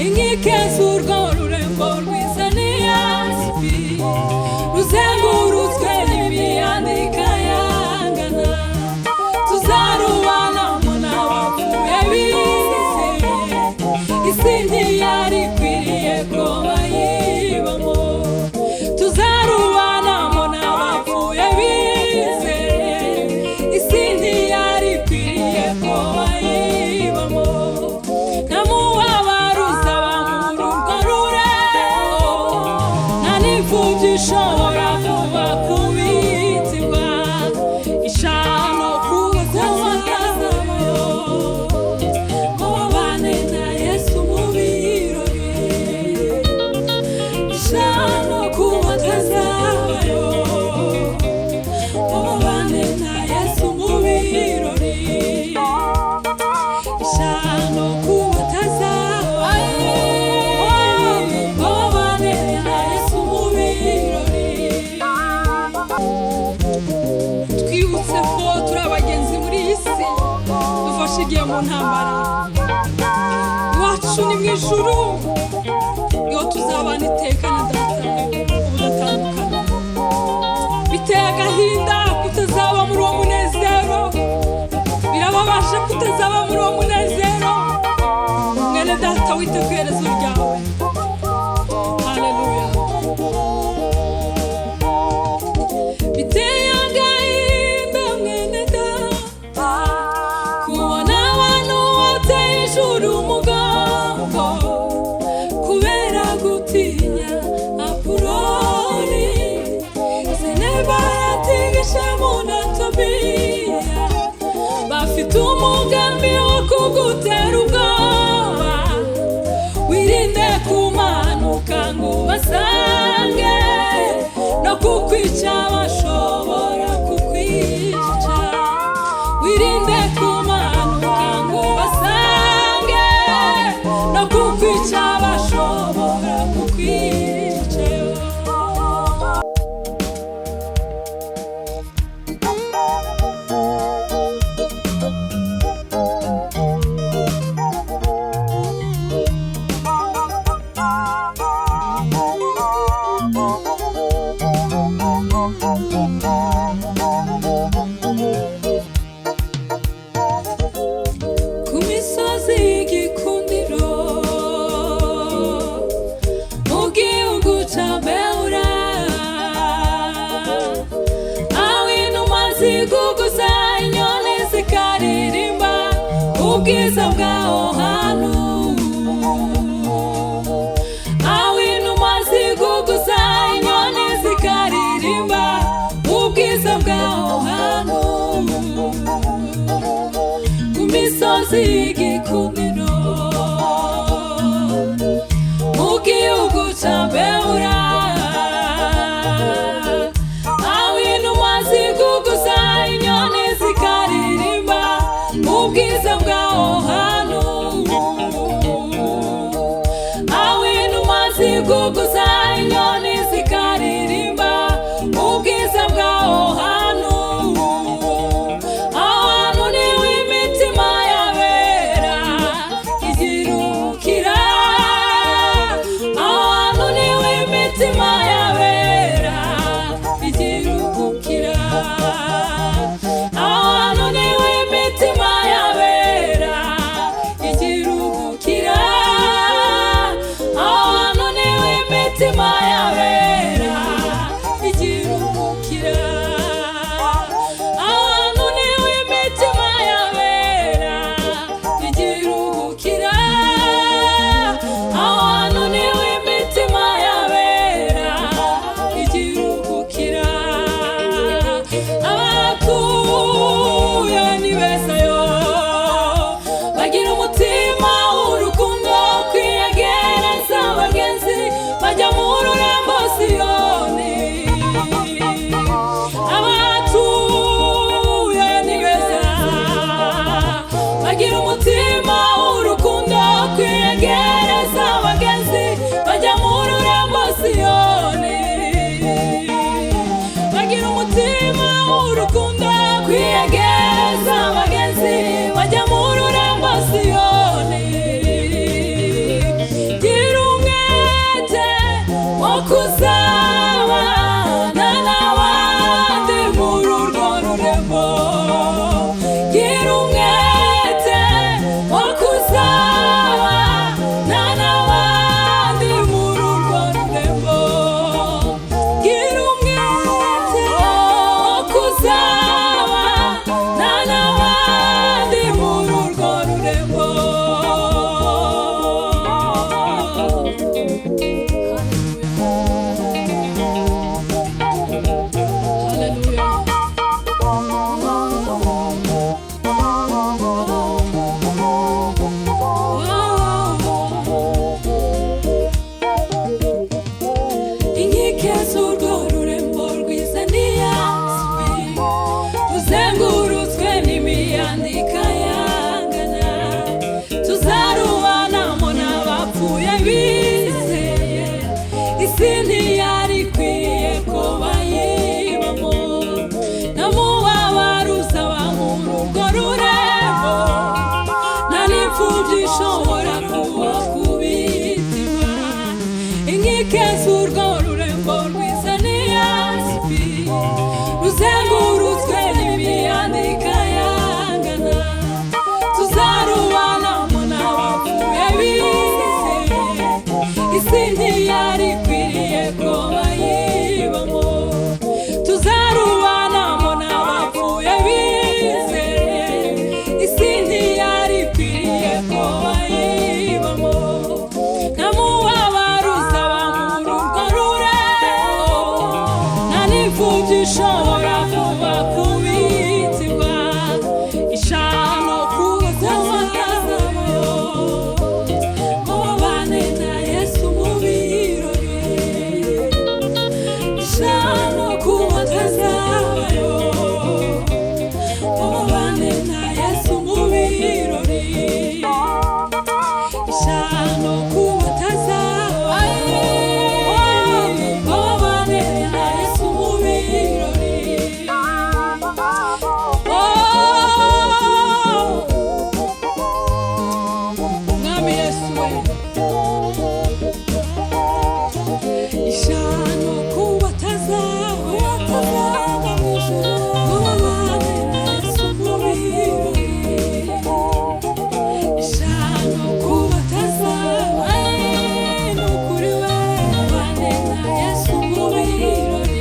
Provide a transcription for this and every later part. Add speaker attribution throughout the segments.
Speaker 1: inkike z'urwo rurembo rwiza n'iyasipi ruzengurutswe n'imiyanda ikayangana tuzarubanamo n'abapfuye bize isi ntiyari ikwiriye ko bayibamo tuzarubanamo n'abapfuye bize isi ntiyari ikwiriye ko bayibamo nta mubabaro uzaba muri urwo rurembo nta n'imfubyi ishobora kuba kubitirwa ishano kuzawagazayo ngo babane na Yesu mu birori ishano kubatazabayo ngo babane na Yesu mu birori ishano kubatazabayo ngo babane na Yesu mu birori twibutse ko turi abagenzi muri iyi si dufashe igihe mu ntambara iwacu ni mu ijuru niho tuzabana iteka na data ubudatandukana biteye agahinda kutazaba muri uwo munezero birababaje kutazaba muri uwo munezero mwene data wite ku iherezo ryawe haleluya biteye agahinda mwene data kubona abantu bateye ijuru umugongo kubera gutinya Apoloni Senebalati Geshemu na Tobiya bafite umugambi wo kugutera ubwoba wirinde kumanuka ngo basange no kukwica bashobora kukwica wirinde kumanuka ngo basange no kukwica bashobora kukwica ku misozi y'igikundiro mu gihugu cya Beura aho inuma ziguguza inyoni zikaririmba ubwiza bw'aho hantu aho inuma ziguguza inyoni zikaririmba ubwiza bw'aho hantu ku misozi y'igikundiro mu gihugu cya Beura aho inuma ziguguza inyoni zikaririmba ubwiza bw'aho hantu aho inuma ziguguza inyoni zikaririmba ubwiza bw'aho hantu aho hantu niho imitima y'abera isi ntiyari ikwiye ko bayibamo n'umubabaro uzaba muri urwo rurembo nta n'imfubyi ishobora kuba ku bitima inkike z'urwo rurembo rwiza n'iyasipi ruzengurutswe n'imiyanda ikayangana tuzarubanamo n'abapfuye bize isi ntiyari ikwiriye ko bayibamo tuzarubanamo n'abapfuye bize isi ntiyari ikwiriye ko bayibamo nta mubabaro uzaba muri urwo rurembo nta n'imfubyi ishobora kuba ku bitima ishano kuzamatazabayo mubabane na Yesu mu birori ishano kubatazabayo mubabane na Yesu mu birori ishano kubatazabayo mubabane na Yesu mu birori Mwami Yesu we ishano kubatazabayo mubabane na Yesu mu birori ishano kubatazabayo nukuri we mubabane na Yesu mu birori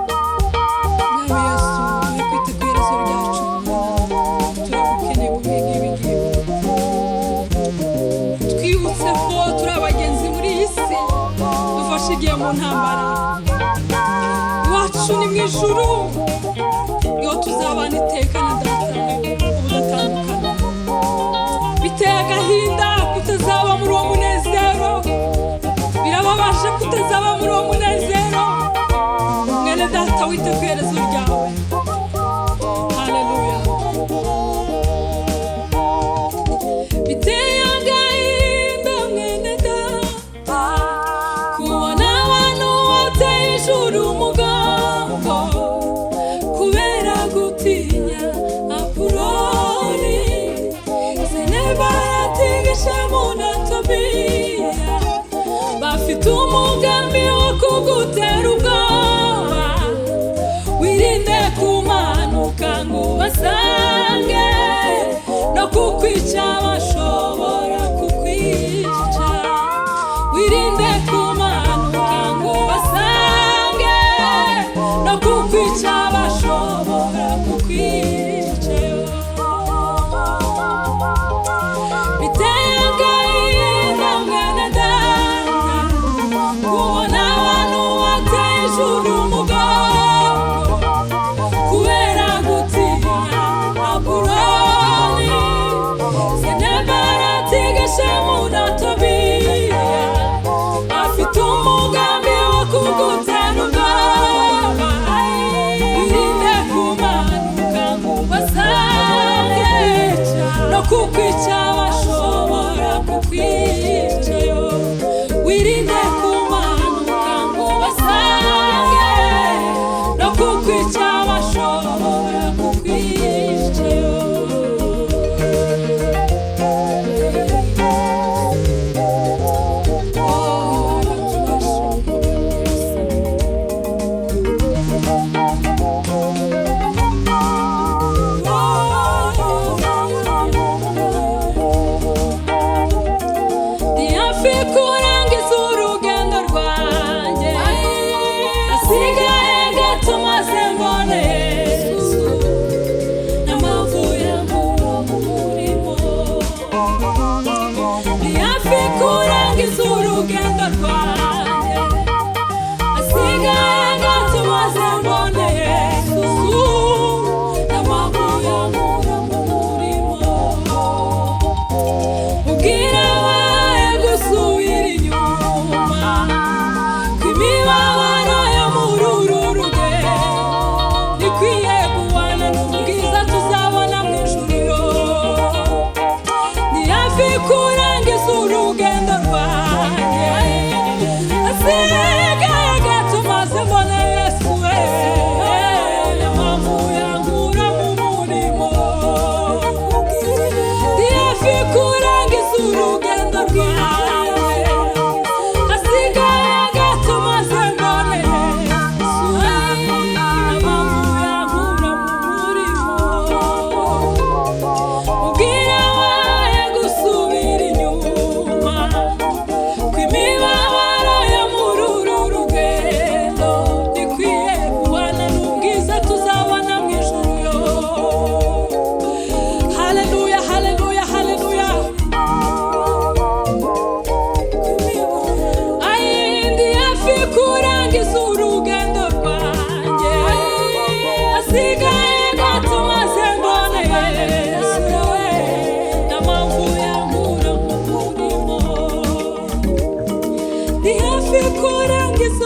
Speaker 1: Mwami Yesu we kwita ku iherezo ryacu turagukeneye mu bihe nk'ibi ngibi twibutse ko turi abagenzi muri iyi si dufashe igihe mu ntambara iwacu ni mu ijuru niho tuzabana iteka na data ubudatandukana biteye agahinda kutazaba muri uwo munezero birababaje kutazaba muri uwo munezero mwene data wite ku iherezo ryawe haleluya biteye agahinda mwene data kubona abantu bateye ijuru umugongo kubera gutinya Apoloni Senebaratigisha na Tobiya bafite umugambi wo kugutera ubwoba wirinde kumanuka ngo ubasange no kukwica bashobora kukwica wirinde kumanuka ngo ubasange no kukwica bashobora kukwica biteye agahinda mwene data kubona abantu bateye hafi kurangiza